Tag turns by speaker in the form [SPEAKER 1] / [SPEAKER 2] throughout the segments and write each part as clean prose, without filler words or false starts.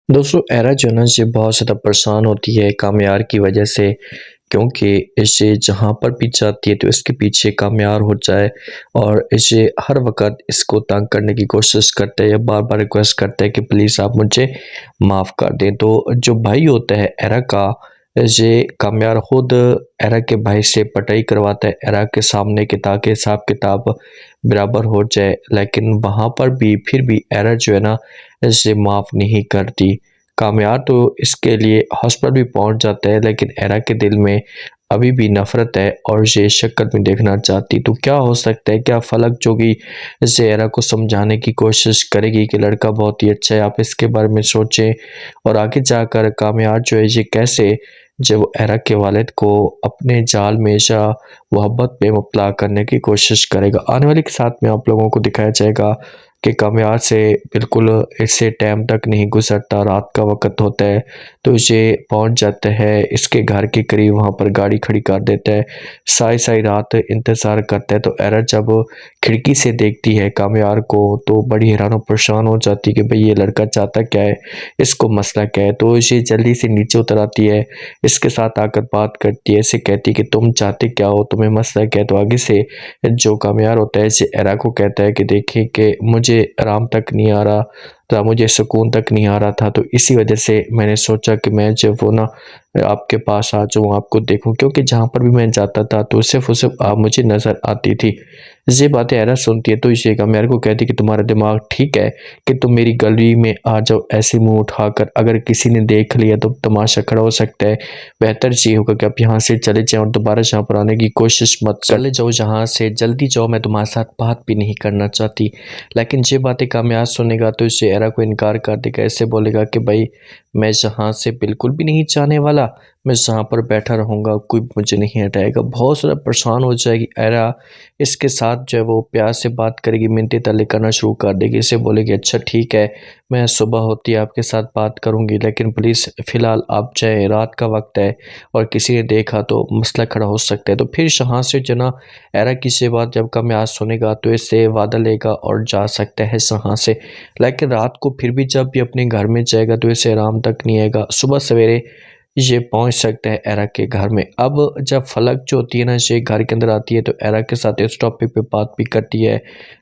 [SPEAKER 1] दोस्तों एरा जो है ना ये बहुत ज़्यादा परेशान होती है कामयार की वजह से क्योंकि इसे जहाँ पर भी जाती है तो इसके पीछे कामयार हो जाए और इसे हर वक्त इसको तंग करने की कोशिश करते हैं या बार बार रिक्वेस्ट करते हैं कि प्लीज़ आप मुझे माफ़ कर दें। तो जो भाई होता है एरा का, ये कामयार खुद एरा के भाई से पटाई करवाता है एरा के सामने कि ताकि हिसाब किताब बराबर हो जाए, लेकिन वहाँ पर भी फिर भी एरा जो है ना इसे माफ़ नहीं करती। कामयार तो इसके लिए हॉस्पिटल भी पहुंच जाता है, लेकिन एरा के दिल में अभी भी नफरत है और ये शक्ल में देखना चाहती। तो क्या हो सकता है, क्या फलक जोगी इसे एरा को समझाने की कोशिश करेगी कि लड़का बहुत ही अच्छा है, आप इसके बारे में सोचें। और आगे जाकर कामयार जो है ये कैसे जब एरा के वालिद को अपने जाल में या मोहब्बत में मुब्तला करने की कोशिश करेगा। आने वाले के साथ में आप लोगों को दिखाया जाएगा कि कामयार से बिल्कुल इससे टाइम तक नहीं गुजरता, रात का वक़्त होता है तो ये पहुंच जाता है इसके घर के करीब, वहाँ पर गाड़ी खड़ी कर देता है, सारी रात इंतज़ार करता है। तो एरा जब खिड़की से देखती है कामयार को तो बड़ी हैरान और परेशान हो जाती है कि भाई ये लड़का चाहता क्या है, इसको मसला क्या है। तो ये जल्दी से नीचे उतर आती है, इसके साथ आकर बात करती है, इसे कहती है कि तुम चाहते क्या हो, तुम्हें मसला क्या है। तो आगे से जो कामयार होता है इसे एरा को कहता है कि देखिए कि मुझे आराम तक नहीं आ रहा था, मुझे सुकून तक नहीं आ रहा था, तो इसी वजह से मैंने सोचा कि मैं जब वो ना आपके पास आ जाऊँ, आपको देखूँ, क्योंकि जहाँ पर भी मैं जाता था तो सिर्फ और सिर्फ आप मुझे नज़र आती थी। ये बातें एरा सुनती है तो ये कामयार को कहती है कि तुम्हारा दिमाग ठीक है कि तुम मेरी गली में आ जाओ ऐसे मुंह उठाकर, अगर किसी ने देख लिया तो तमाशा खड़ा हो सकता है। बेहतर ये होगा कि आप यहाँ से चले जाएं और दोबारा यहाँ पर आने की कोशिश मत कर, चले जाओ यहाँ से, जल्दी जाओ, मैं तुम्हारे साथ बात भी नहीं करना चाहती। लेकिन ये बातें कामयाब सुनेगा तो इसे एरा को इनकार कर देगा, ऐसे बोलेगा कि भाई मैं यहाँ से बिल्कुल भी नहीं जाने वाला, मैं यहाँ पर बैठा रहूँगा, कोई मुझे नहीं हटाएगा। बहुत ज़्यादा परेशान हो जाएगी एरा, इसके साथ जो है वो प्यार से बात करेगी, मिन्नतें तरले करना शुरू कर देगी, इसे बोलेगी अच्छा ठीक है, मैं सुबह होती है आपके साथ बात करूँगी, लेकिन प्लीज़ फ़िलहाल आप जाए, रात का वक्त है और किसी ने देखा तो मसला खड़ा हो सकता है। तो फिर यहाँ से जना एरा की से बात जब कामयाब सुनेगा तो इससे वादा लेगा और जा सकता है यहाँ से। लेकिन रात को फिर भी जब भी अपने घर में जाएगा तो इसे आराम तक नहीं आएगा, सुबह सवेरे ये पहुंच सकता है एरा के घर में। अब जब फलक जो होती है ना ये घर के अंदर आती है तो एरा के साथ इस टॉपिक पे बात भी करती है।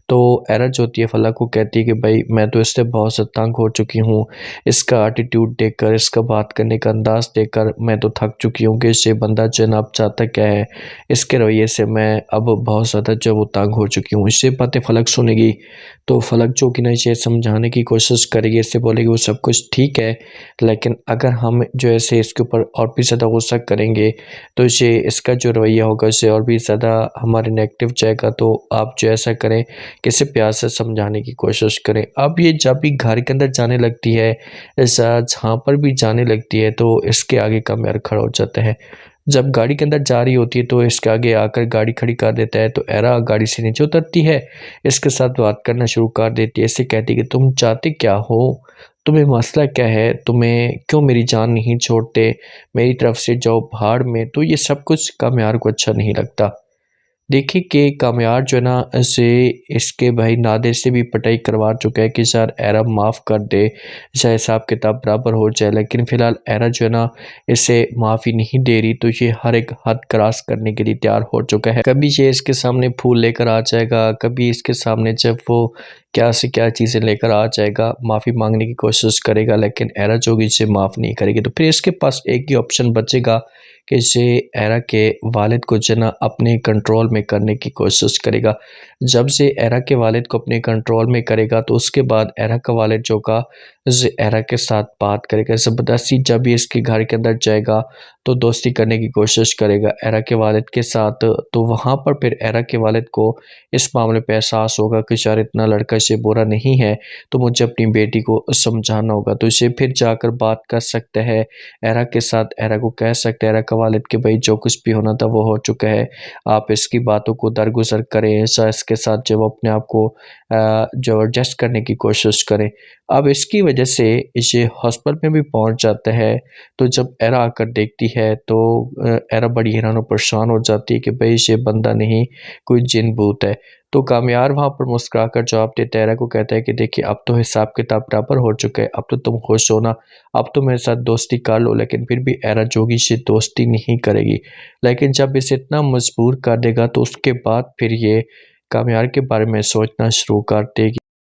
[SPEAKER 1] तो एरा जो होती है फलक को कहती है कि भाई मैं तो इससे बहुत ज़्यादा तंग हो चुकी हूँ, इसका एटीट्यूड देखकर, इसका बात करने का अंदाज़ देखकर मैं तो थक चुकी हूँ कि ये बंदा जनाब चाहता क्या है, इसके रवैये से मैं अब बहुत ज़्यादा जो वो तंग हो चुकी हूँ। इससे बातें फलक सुनेगी तो फलक जो कि ना इसे समझाने की कोशिश करेगी, इससे बोलेगी वो सब कुछ ठीक है, लेकिन अगर हम जो ऐसे इसके ऊपर और भी ज़्यादा गुस्सा करेंगे तो ये इसका जो रवैया होगा इससे और भी ज़्यादा हमारे नेगेटिव जाएगा। तो आप जो ऐसा करें कि इसे प्यार से समझाने की कोशिश करें। अब ये जब भी घर के अंदर जाने लगती है, ऐसा जहाँ पर भी जाने लगती है तो इसके आगे कामयार खड़ा हो जाता है। जब गाड़ी के अंदर जा रही होती है तो इसके आगे आकर गाड़ी खड़ी कर देता है, तो एरा गाड़ी से नीचे उतरती है, इसके साथ बात करना शुरू कर देती है, इससे कहती है कि तुम चाहते क्या हो, तुम्हें मसला क्या है, तुम्हें क्यों मेरी जान नहीं छोड़ते, मेरी तरफ से जाओ भाड़ में। तो ये सब कुछ कामयार को अच्छा नहीं लगता। देखिए कि कामयार जो है ना ऐसे इसके भाई नादिर से भी पटाई करवा चुका है कि सर एरा माफ़ कर दे, चाहे हिसाब किताब बराबर हो जाए, लेकिन फ़िलहाल एरा जो है ना इसे माफ़ी नहीं दे रही। तो ये हर एक हद क्रॉस करने के लिए तैयार हो चुका है। कभी ये इसके सामने फूल लेकर आ जाएगा, कभी इसके सामने जब वो क्या से क्या चीज़ें लेकर आ जाएगा, माफ़ी मांगने की कोशिश करेगा, लेकिन एरा जो कि इसे माफ़ नहीं करेगी। तो फिर इसके पास एक ही ऑप्शन बचेगा कि इसे एरा के वालिद को जो है ना अपने कंट्रोल में करने की कोशिश करेगा। जब से एरा के वालिद को अपने कंट्रोल में करेगा तो उसके बाद एरा का वालिद जो का एरा के साथ बात करेगा, ज़बरदस्ती जब भी इसके घर के अंदर जाएगा तो दोस्ती करने की कोशिश करेगा एरा के वालिद के साथ। तो वहाँ पर फिर एरा के वालिद को इस मामले पे एहसास होगा कि शायद इतना लड़का इसे बुरा नहीं है, तो मुझे अपनी बेटी को समझाना होगा। तो इसे फिर जाकर बात कर सकता है एरा के साथ, एरा को कह सकते हैं एरा का वालिद कि भाई जो कुछ भी होना था वो हो चुका है, आप इसकी बातों को दरगुजर करें, ऐसा इसके साथ जब अपने आप को ज़बरदस्त करने की कोशिश करें। अब इसकी वजह से ये हॉस्पिटल में भी पहुंच जाता है। तो जब एरा आकर देखती है तो एरा बड़ी हैरान और परेशान हो जाती है कि भाई ये बंदा नहीं, कोई जिन भूत है। तो कामयार वहाँ पर मुस्कुराकर जवाब देता है, एरा को कहता है कि देखिए अब तो हिसाब किताब बराबर हो चुका है, अब तो तुम खुश हो ना, अब तो मेरे साथ दोस्ती कर लो। लेकिन फिर भी एरा जोगी से दोस्ती नहीं करेगी। लेकिन जब इसे इतना मजबूर कर देगा तो उसके बाद फिर ये कामयार के बारे में सोचना शुरू कर देगी।